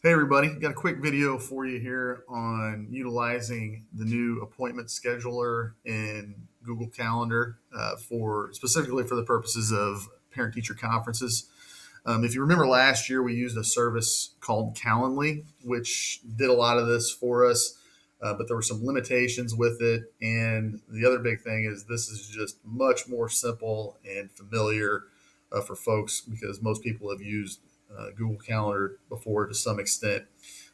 Hey everybody, got a quick video for you here on utilizing the new appointment scheduler in Google Calendar for specifically for the purposes of parent-teacher conferences. If you remember last year, we used a service called Calendly, which did a lot of this for us, but there were some limitations with it. And the other big thing is this is just much more simple and familiar for folks because most people have used Google Calendar before to some extent.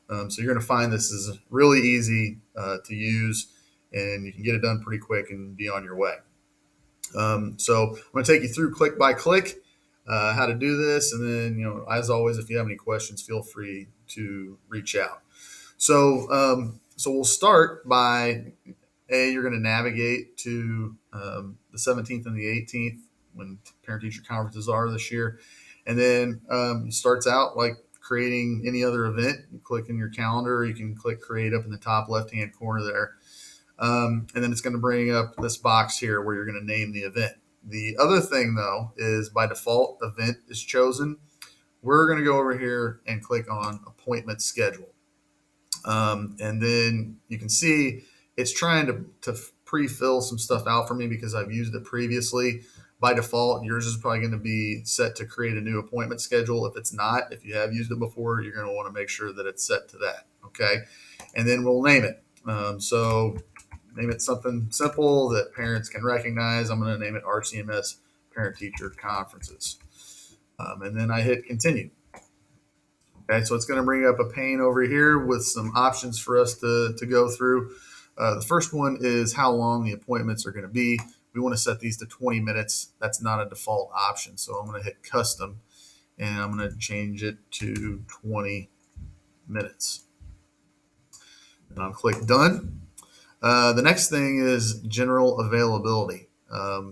So you're going to find this is really easy to use, and you can get it done pretty quick and be on your way. So I'm going to take you through click by click how to do this, and then as always, if you have any questions, feel free to reach out. So we'll start by you're going to navigate to the 17th and the 18th when parent teacher conferences are this year, and then it starts out like creating any other event. You click in your calendar, you can click create up in the top left hand corner there. And then it's going to bring up this box here where you're going to name the event. The other thing, though, is by default, event is chosen. We're going to go over here and click on appointment schedule. And then you can see it's trying to pre-fill some stuff out for me because I've used it previously. By default, yours is probably going to be set to create a new appointment schedule. If it's not, if you have used it before, you're going to want to make sure that it's set to that. Okay. And then we'll name it. So name it something simple that parents can recognize. I'm going to name it RCMS Parent Teacher Conferences. And then I hit continue. Okay, so it's going to bring up a pane over here with some options for us to go through. The first one is how long the appointments are going to be. We want to set these to 20 minutes. That's not a default option. So I'm going to hit custom and I'm going to change it to 20 minutes. And I'll click done. The next thing is general availability.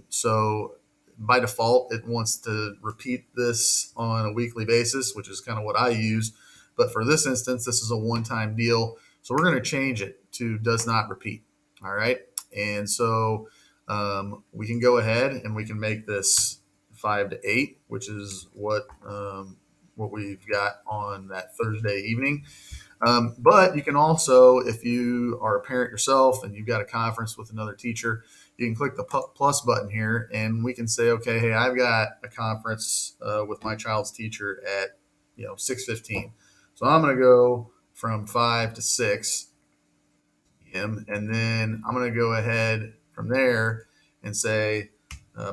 So by default, it wants to repeat this on a weekly basis, which is kind of what I use. But for this instance, this is a one-time deal. So we're going to change it to does not repeat. All right. And so we can go ahead and we can make this 5 to 8, which is what we've got on that Thursday evening. But you can also, if you are a parent yourself and you've got a conference with another teacher, you can click the plus button here and we can say, okay, hey, I've got a conference with my child's teacher at 6:15. So I'm going to go from 5 to 6 p.m. And then I'm going to go ahead from there and say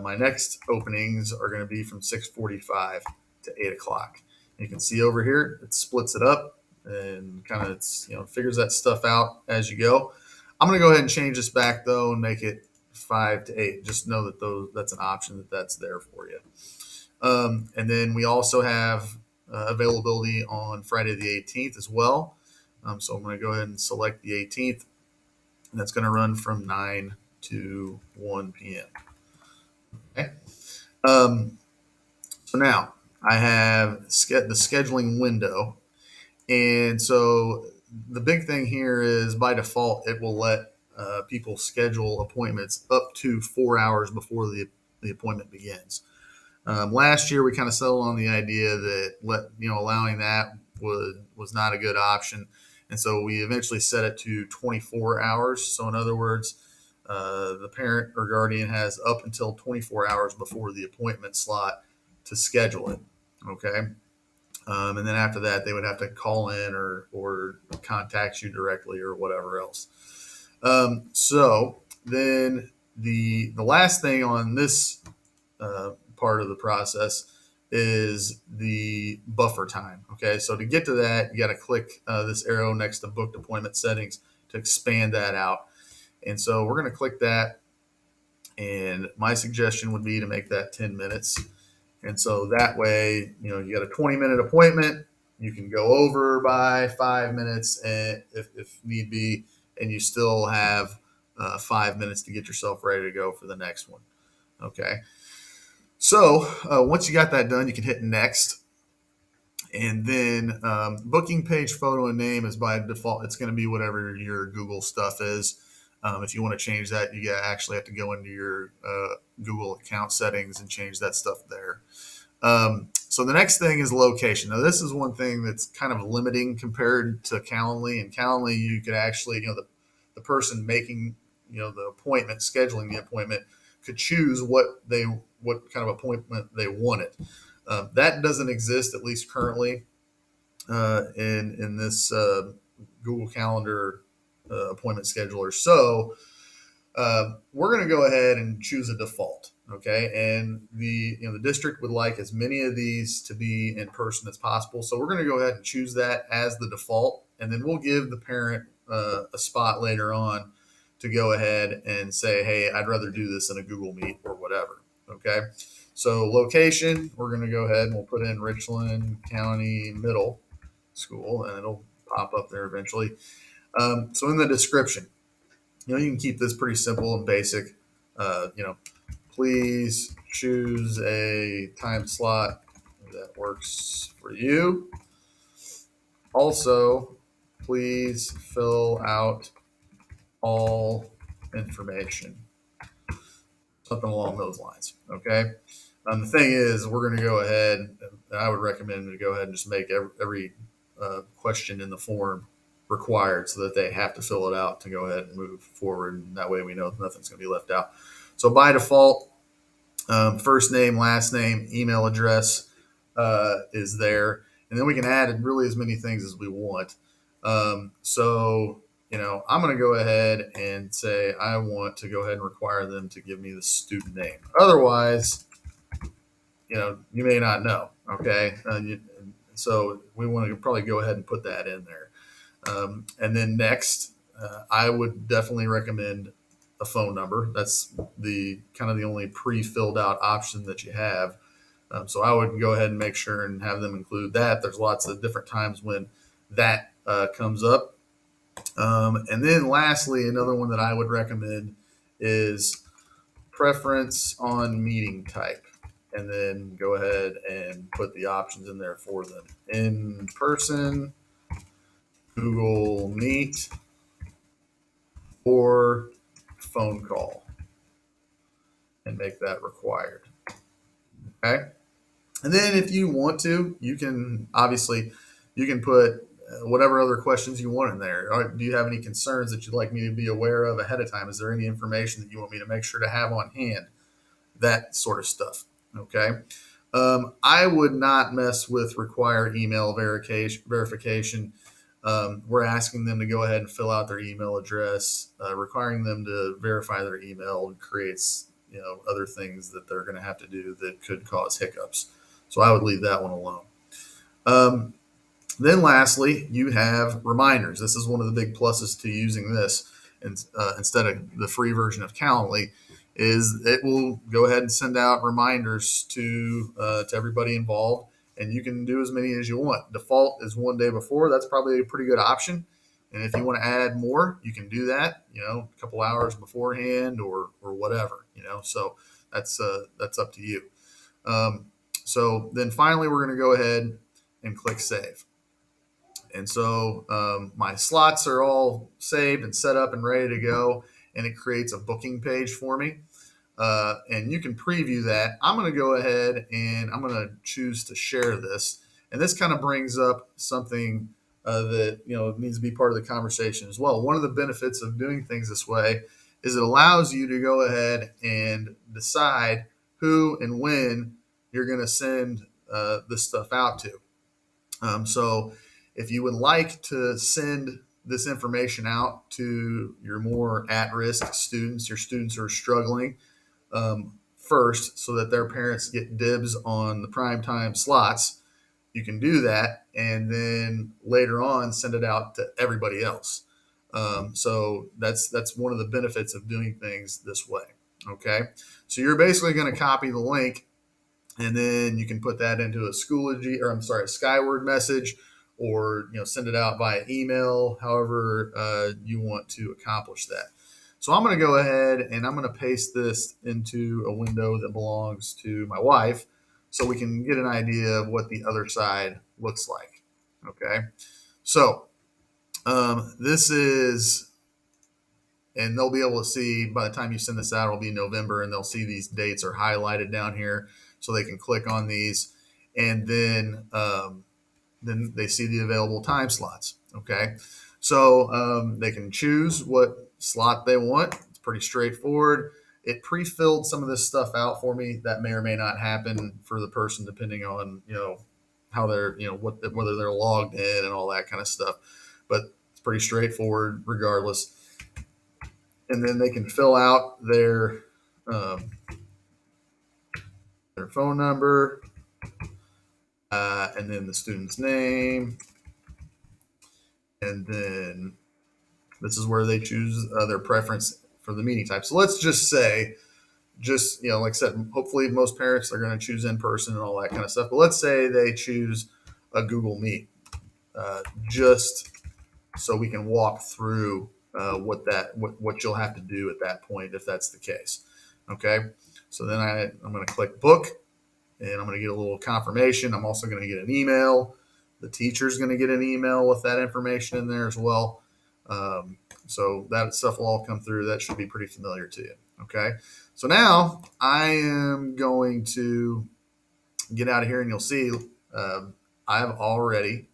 my next openings are going to be from 6:45 to 8 o'clock. You can see over here, it splits it up and kind of figures that stuff out as you go. I'm going to go ahead and change this back though and make it 5 to 8. Just know that that's an option that's there for you. And then we also have availability on Friday the 18th as well. So I'm going to go ahead and select the 18th, and that's going to run from 9 to 1 p.m. Okay. So now I have the scheduling window. And so the big thing here is by default, it will let people schedule appointments up to 4 hours before the appointment begins. Last year, we kind of settled on the idea that allowing that was not a good option. And so we eventually set it to 24 hours. So in other words, the parent or guardian has up until 24 hours before the appointment slot to schedule it. Okay. And then after that, they would have to call in or contact you directly or whatever else. So then the last thing on this part of the process is the buffer time. Okay, so to get to that, you got to click this arrow next to booked appointment settings to expand that out. And so we're going to click that. And my suggestion would be to make that 10 minutes. And so that way, you got a 20-minute appointment. You can go over by 5 minutes if need be, and you still have 5 minutes to get yourself ready to go for the next one. Okay. So once you got that done, you can hit next. And then booking page photo and name is by default. It's going to be whatever your Google stuff is. If you want to change that, you actually have to go into your Google account settings and change that stuff there. So the next thing is location. Now, this is one thing that's kind of limiting compared to Calendly. In Calendly, you could actually, the person making, the appointment, scheduling the appointment, could choose what kind of appointment they wanted. That doesn't exist, at least currently, in this Google Calendar appointment scheduler. So we're going to go ahead and choose a default. Okay, and the district would like as many of these to be in person as possible. So we're going to go ahead and choose that as the default, and then we'll give the parent a spot later on to go ahead and say, hey, I'd rather do this in a Google Meet or whatever. Okay, so location, we're going to go ahead and we'll put in Richland County Middle School, and it'll pop up there eventually. So in the description, you can keep this pretty simple and basic. Please choose a time slot that works for you. Also, please fill out all information. Something along those lines. Okay. The thing is, we're going to go ahead, and I would recommend to go ahead and just make every question in the form required so that they have to fill it out to go ahead and move forward. And that way we know nothing's going to be left out. So by default, first name, last name, email address is there. And then we can add really as many things as we want. I'm going to go ahead and say I want to go ahead and require them to give me the student name. Otherwise, you may not know. Okay. So we want to probably go ahead and put that in there. And then next, I would definitely recommend a phone number. That's the kind of the only pre-filled out option that you have. So I would go ahead and make sure and have them include that. There's lots of different times when that comes up. And then lastly, another one that I would recommend is preference on meeting type. And then go ahead and put the options in there for them. In person, Google Meet, or phone call, and make that required. Okay. And then if you want to, you can put whatever other questions you want in there. Do you have any concerns that you'd like me to be aware of ahead of time? Is there any information that you want me to make sure to have on hand? That sort of stuff. Okay. I would not mess with required email verification. We're asking them to go ahead and fill out their email address. Requiring them to verify their email creates other things that they're going to have to do that could cause hiccups. So I would leave that one alone. Then lastly, you have reminders. This is one of the big pluses to using this instead of the free version of Calendly. Is it will go ahead and send out reminders to everybody involved, and you can do as many as you want. Default is one day before. That's probably a pretty good option. And if you want to add more, you can do that. A couple hours beforehand or whatever. So that's up to you. So then finally, we're going to go ahead and click save. And so my slots are all saved and set up and ready to go, and it creates a booking page for me. And you can preview that. I'm going to go ahead and I'm going to choose to share this. And this kind of brings up something that needs to be part of the conversation as well. One of the benefits of doing things this way is it allows you to go ahead and decide who and when you're going to send this stuff out to. So if you would like to send this information out to your more at-risk students, your students who are struggling, first, so that their parents get dibs on the prime time slots, you can do that, and then later on send it out to everybody else. So that's one of the benefits of doing things this way. Okay, so you're basically going to copy the link, and then you can put that into a a Skyward message, or send it out via email, however you want to accomplish that. So I'm going to go ahead and I'm going to paste this into a window that belongs to my wife so we can get an idea of what the other side looks like. Okay. So this is, and they'll be able to see by the time you send this out, it'll be November, and they'll see these dates are highlighted down here. so they can click on these, and then they see the available time slots. Okay, so they can choose what slot they want. It's pretty straightforward. It pre-filled some of this stuff out for me. That may or may not happen for the person depending on how they're whether they're logged in and all that kind of stuff. But it's pretty straightforward regardless. And then they can fill out um, their phone number, and then the student's name, and then this is where they choose their preference for the meeting type. So let's just say, like I said, hopefully most parents are going to choose in person and all that kind of stuff. But let's say they choose a Google Meet, just so we can walk through what you'll have to do at that point if that's the case. Okay, so then I'm going to click book, and I'm going to get a little confirmation. I'm also going to get an email. The teacher's going to get an email with that information in there as well. So that stuff will all come through. That should be pretty familiar to you. Okay. So now I am going to get out of here, and you'll see I've already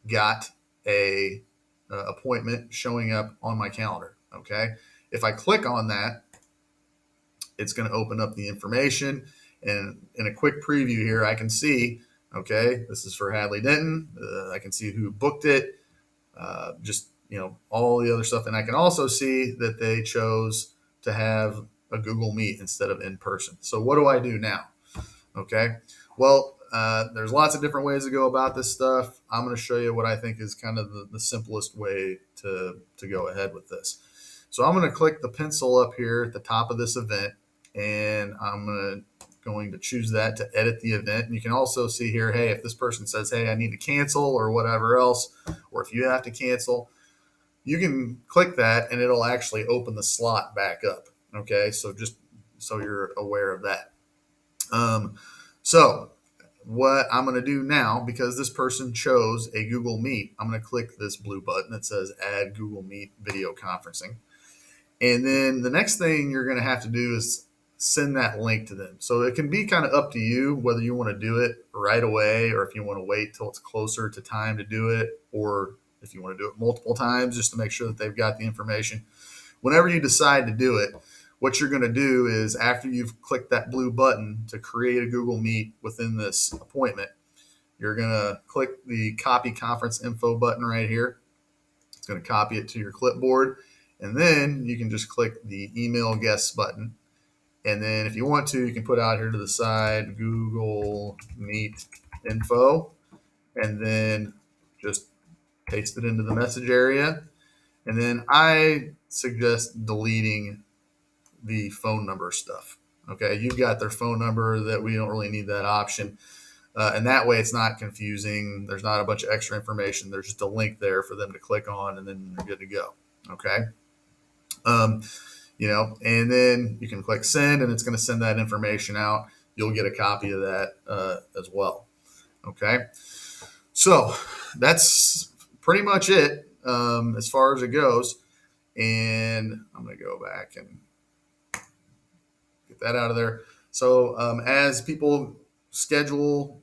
got a appointment showing up on my calendar. Okay. If I click on that, it's going to open up the information. And in a quick preview here, I can see, okay, this is for Hadley Denton. I can see who booked it, just, all the other stuff. And I can also see that they chose to have a Google Meet instead of in person. So what do I do now? Okay. Well, there's lots of different ways to go about this stuff. I'm going to show you what I think is kind of the simplest way to go ahead with this. So I'm going to click the pencil up here at the top of this event, and I'm going to choose that to edit the event. And you can also see here, hey, if this person says, hey, I need to cancel or whatever else, or if you have to cancel, you can click that and it'll actually open the slot back up. Okay, so just so you're aware of that. So what I'm going to do now, because this person chose a Google Meet, I'm going to click this blue button that says Add Google Meet Video Conferencing. And then the next thing you're going to have to do is send that link to them. So it can be kind of up to you whether you want to do it right away or if you want to wait till it's closer to time to do it, or if you want to do it multiple times just to make sure that they've got the information. Whenever you decide to do it, what you're going to do is after you've clicked that blue button to create a Google Meet within this appointment, you're going to click the copy conference info button right here. It's going to copy it to your clipboard. And then you can just click the email guests button. And then if you want to, you can put out here to the side Google Meet info, and then just paste it into the message area. And then I suggest deleting the phone number stuff. Okay, you've got their phone number that we don't really need that option. And that way it's not confusing. There's not a bunch of extra information. There's just a link there for them to click on, and then they're good to go. Okay. And then you can click send, and it's going to send that information out. You'll get a copy of that as well. Okay. So that's pretty much it as far as it goes. And I'm going to go back and get that out of there. So as people schedule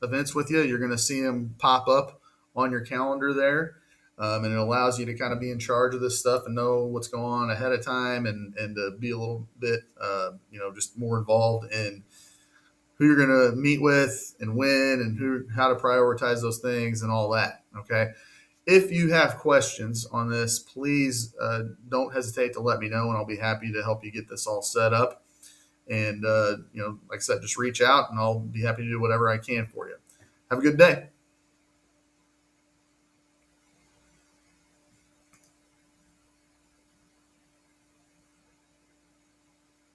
events with you, you're going to see them pop up on your calendar there. And it allows you to kind of be in charge of this stuff and know what's going on ahead of time, and to be a little bit, just more involved in who you're going to meet with and when, and how to prioritize those things and all that. Okay. If you have questions on this, please don't hesitate to let me know, and I'll be happy to help you get this all set up. And, like I said, just reach out, and I'll be happy to do whatever I can for you. Have a good day.